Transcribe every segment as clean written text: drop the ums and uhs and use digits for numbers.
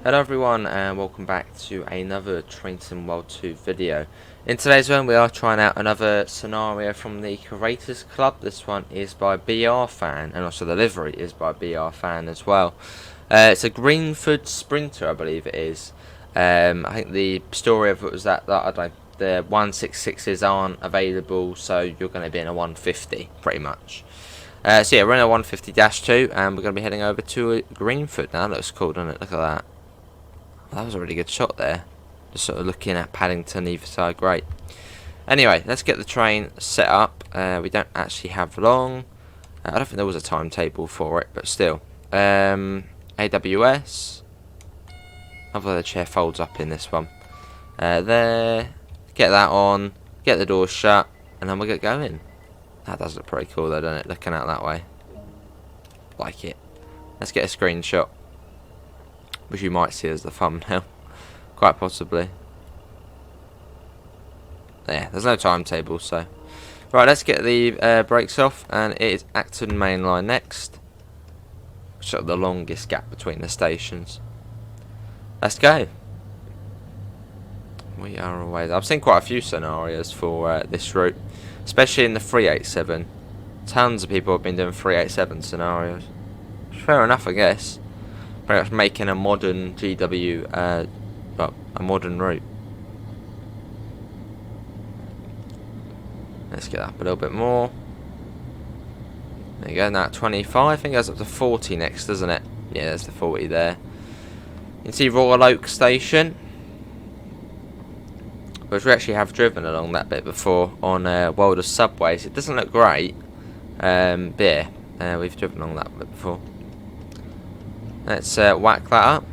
Hello everyone and welcome back to another Train Sim World 2 video. In today's one we are trying out another scenario from the Curators Club. This one is by BR Fan, and also the livery is by BR Fan as well. It's a Greenford Sprinter, I believe it is. I think the story of it was that I don't know, the 166s aren't available, so you're going to be in a 150 pretty much. So yeah, we're in a 150-2 and we're going to be heading over to Greenford now. That looks cool, doesn't it? Look at that. That was a really good shot there. Just sort of looking at Paddington either side, great. Anyway, let's get the train set up. We don't actually have long. I don't think there was a timetable for it, but still. AWS. Hopefully the chair folds up in this one. There. Get that on. Get the door shut. And then we'll get going. That does look pretty cool though, doesn't it? Looking out that way. Like it. Let's get a screenshot, which you might see as the thumbnail, quite possibly. Yeah, there's no timetable, so. Right, let's get the brakes off, and it is Acton Main Line next. Sort of the longest gap between the stations. Let's go. We are away. I've seen quite a few scenarios for this route, especially in the 387. Tons of people have been doing 387 scenarios. Fair enough, I guess. Pretty much making a modern GW, well, a modern route. Let's get up a little bit more. There you go, now at 25, I think it goes up to 40 next, doesn't it? Yeah, there's the 40 there. You can see Royal Oak Station, which we actually have driven along that bit before on World of Subways. It doesn't look great, but yeah, we've driven along that bit before. Let's whack that up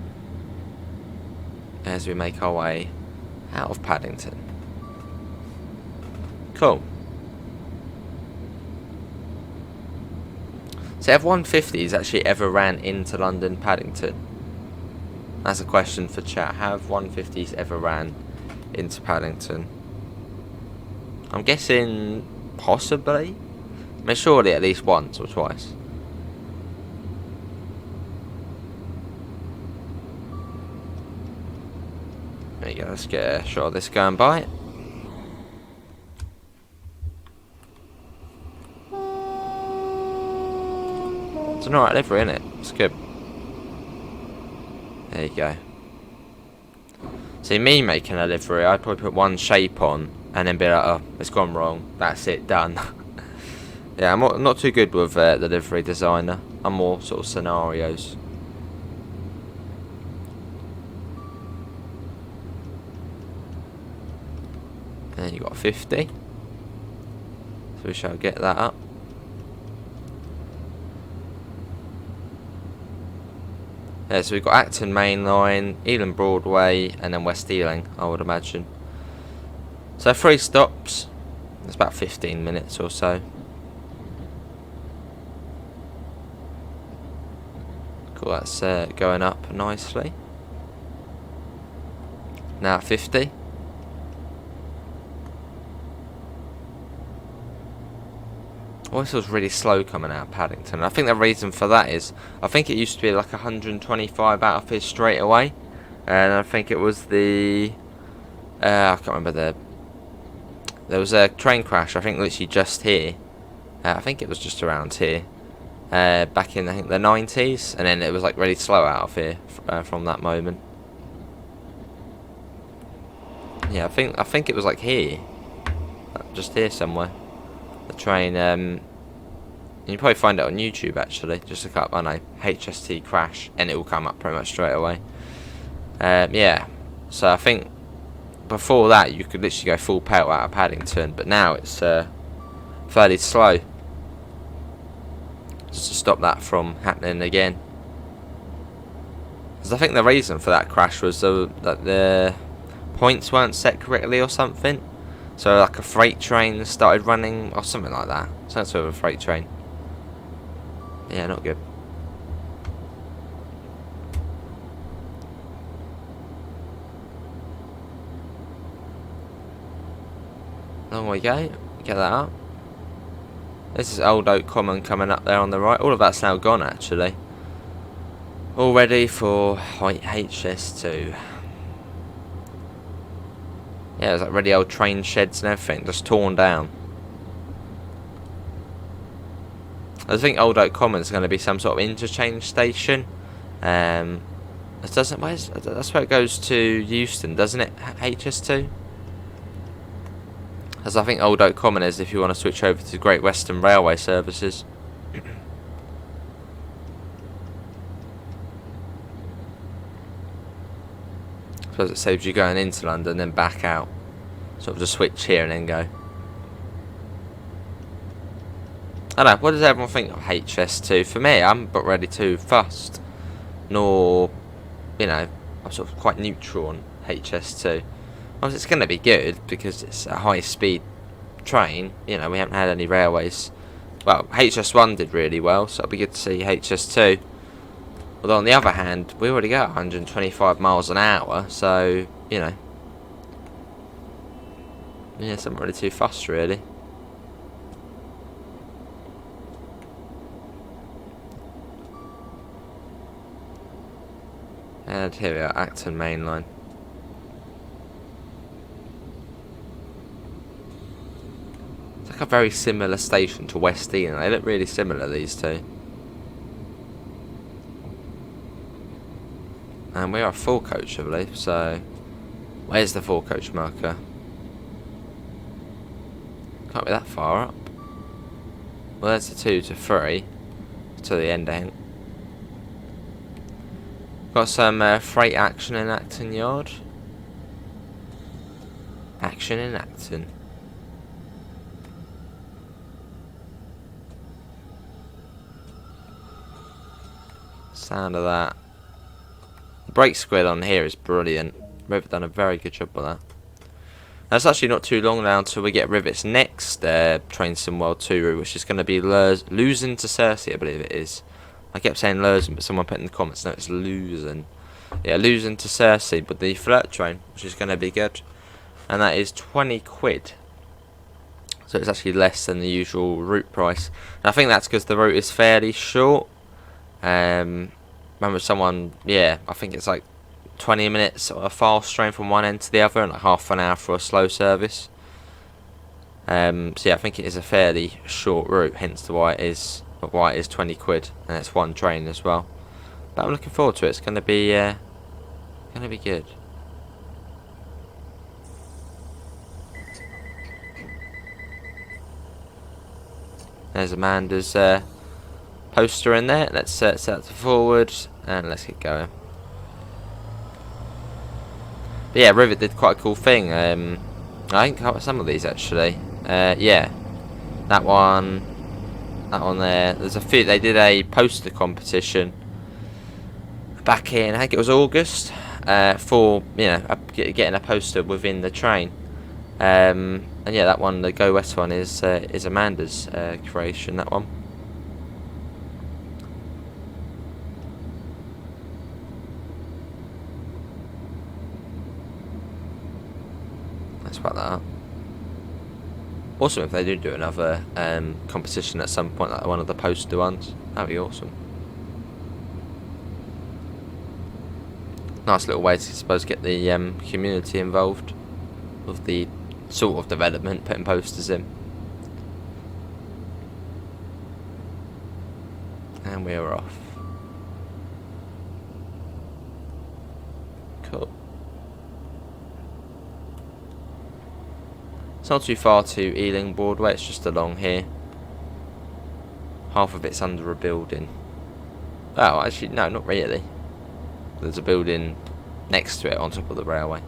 as we make our way out of Paddington. Cool. So have 150s actually ever ran into London Paddington? That's a question for chat. Have 150s ever ran into Paddington? I'm guessing possibly. I mean, surely at least once or twice. There you go, let's get a shot of this going by. It's an alright livery, isn't it? It's good. There you go. See, me making a livery, I'd probably put one shape on and then be like, oh, it's gone wrong. That's it, done. Yeah, I'm not too good with the livery designer. I'm more sort of scenarios. And then you got 50. So we shall get that up. Yeah, so we've got Acton Main Line, Ealing Broadway, and then West Ealing, I would imagine. So 3 stops. It's about 15 minutes or so. Cool, that's going up nicely. Now 50. Always feels really slow coming out of Paddington. I think the reason for that is, I think it used to be like 125 out of here straight away, and I think it was the, I can't remember there was a train crash, I think literally just here, I think it was just around here, back in I think the 90s, and then it was like really slow out of here from that moment. Yeah, I think it was like here, just here somewhere. The train, you can probably find it on YouTube actually. Just look up, I know, HST crash, and it will come up pretty much straight away. Yeah, so I think before that you could literally go full pelt out of Paddington, but now it's fairly slow. Just to stop that from happening again. Because I think the reason for that crash was that the points weren't set correctly or something. So like a freight train started running or something like that. Some sort of a freight train. Yeah, not good. Long we go. Get that up. This is Old Oak Common coming up there on the right. All of that's now gone actually. All ready for HS2. Yeah, there's like really old train sheds and everything, just torn down. I think Old Oak Common is going to be some sort of interchange station. It doesn't. That's where it goes to Euston, doesn't it? HS2. As I think Old Oak Common is if you want to switch over to Great Western Railway services. I suppose it saves you going into London then back out. Sort of just switch here and then go. I don't know, what does everyone think of HS2? For me, I'm not really too fussed. Nor, you know, I'm sort of quite neutral on HS2. Obviously, it's going to be good because it's a high-speed train. You know, we haven't had any railways. Well, HS1 did really well, so it'll be good to see HS2. Although, on the other hand, we already got 125 miles an hour, so, you know. Yeah, it's not really too fussed, really. And here we are, Acton Main Line. It's like a very similar station to West Ealing. They look really similar, these two. And we are a full coach, I believe, so... Where's the full coach marker? Can't be that far up. Well, there's the 2 to 3. To the end, I think. Got some freight action in Acton Yard. Action in Acton. Sound of that. The brake squid on here is brilliant. Rivet done a very good job with that. That's actually not too long now until we get Rivet's next Train Sim World 2 route, which is going to be Luzon to Cersei, I believe it is. I kept saying Luzon, but someone put in the comments, no, it's Luzon. Yeah, Luzon to Cersei, but the flirt train, which is going to be good. And that is 20 quid. So it's actually less than the usual route price. And I think that's because the route is fairly short. Remember someone, yeah, I think it's like 20 minutes of a fast train from one end to the other and like half an hour for a slow service. So yeah, I think it is a fairly short route, hence why it is 20 quid, and it's one train as well. But I'm looking forward to it. It's going to be good. There's Amanda's poster in there. Let's set that to forward and let's get going. But yeah, Rivet did quite a cool thing. I think some of these actually. Yeah, that one there. There's a few. They did a poster competition back in, I think it was August, for getting a poster within the train. And yeah, that one, the Go West one, is Amanda's creation. That one. Let's back that up. Awesome if they do another competition at some point, like one of the poster ones. That'd be awesome. Nice little way to, I suppose, get the community involved with the sort of development, putting posters in. And we are off. Cool. It's not too far to Ealing Broadway, it's just along here. Half of it's under a building. Oh, actually, no, not really. There's a building next to it on top of the railway.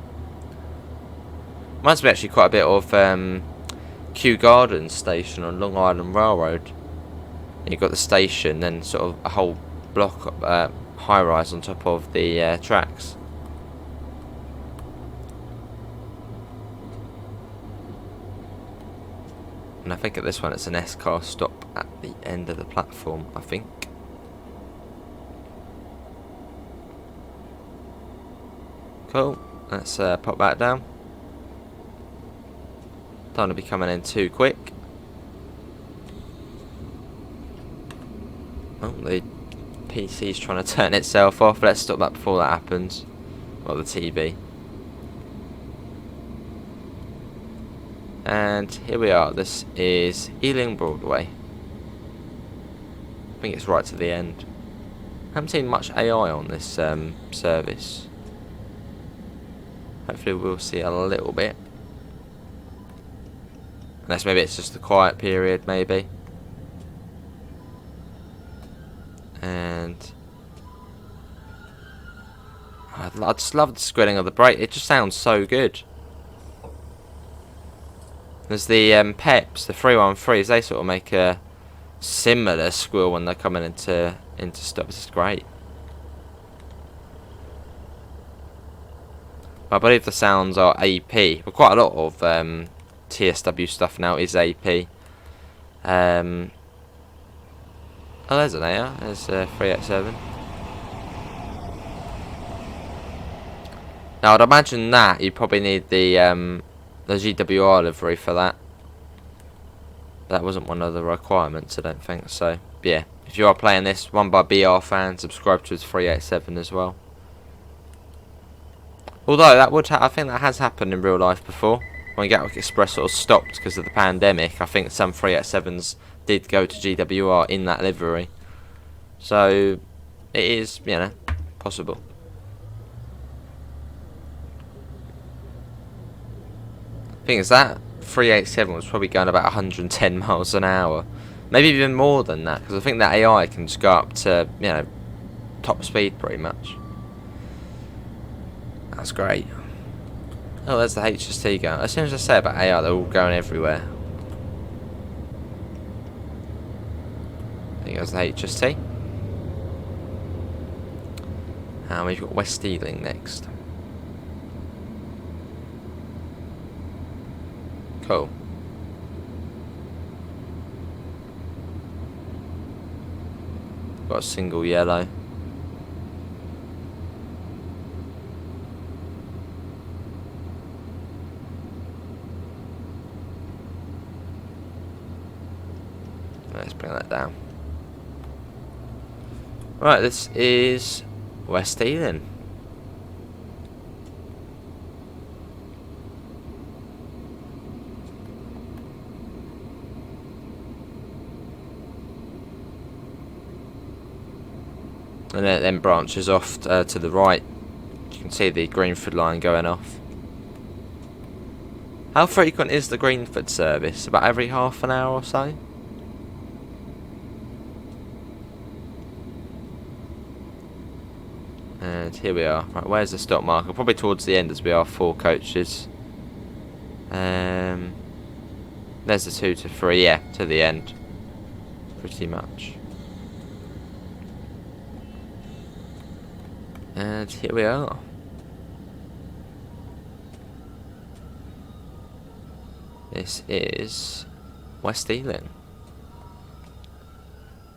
Reminds me actually quite a bit of Kew Gardens station on Long Island Railroad. You've got the station, then sort of a whole block high rise on top of the tracks. And I think at this one it's an S-car stop at the end of the platform, I think. Cool, let's pop that down. Don't want to be coming in too quick. Oh, the PC's trying to turn itself off. Let's stop that before that happens. Or the TV. And here we are. This is Ealing Broadway. I think it's right to the end. I haven't seen much AI on this service. Hopefully we'll see a little bit. Unless maybe it's just a quiet period, maybe. And I just love the squealing of the brake. It just sounds so good. There's the Peps, the 313s. They sort of make a similar squeal when they're coming into stop. This is great. I believe the sounds are AP. But quite a lot of TSW stuff now is AP. Oh, there's an AR. There's 387. Now, I'd imagine that you probably need the GWR livery for that. That wasn't one of the requirements, I don't think. So, yeah. If you are playing this, one by BR fan, subscribe to his 387 as well. Although that would, I think that has happened in real life before. When Gatwick Express sort of stopped because of the pandemic, I think some 387s did go to GWR in that livery. So it is, you know, possible. Thing is, that 387 was probably going about 110 miles an hour, maybe even more than that, because I think that AI can just go up to, you know, top speed pretty much. That's great. Oh, there's the HST going. As soon as I say about AI, they're all going everywhere. I think that's the HST. And we've got West Ealing next. Cool. Got a single yellow. Let's bring that down. Right, this is West Ealing. And it then branches off to the right. You can see the Greenford line going off. How frequent is the Greenford service? About every half an hour or so? And here we are. Right, where's the stop marker? Probably towards the end as we are 4 coaches. There's the 2 to 3, yeah, to the end. Pretty much. And here we are. This is West Ealing.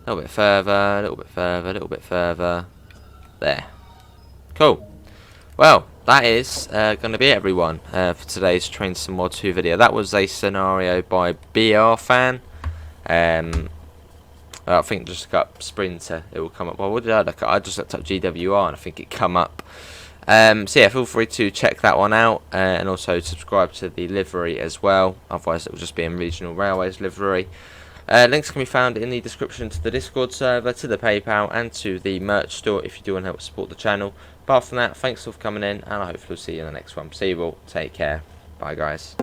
A little bit further, a little bit further, a little bit further. There. Cool. Well, that is going to be it, everyone, for today's Train Sim Mod 2 video. That was a scenario by BR fan. I think just look up Sprinter, it will come up. Well, what did I look at? I just looked up GWR and I think it come up. So yeah, feel free to check that one out, and also subscribe to the livery as well. Otherwise it will just be in Regional Railways livery. Links can be found in the description to the Discord server, to the PayPal, and to the merch store if you do want to help support the channel. Apart from that, thanks for coming in, and I hope we'll see you in the next one. See you all. Take care. Bye, guys.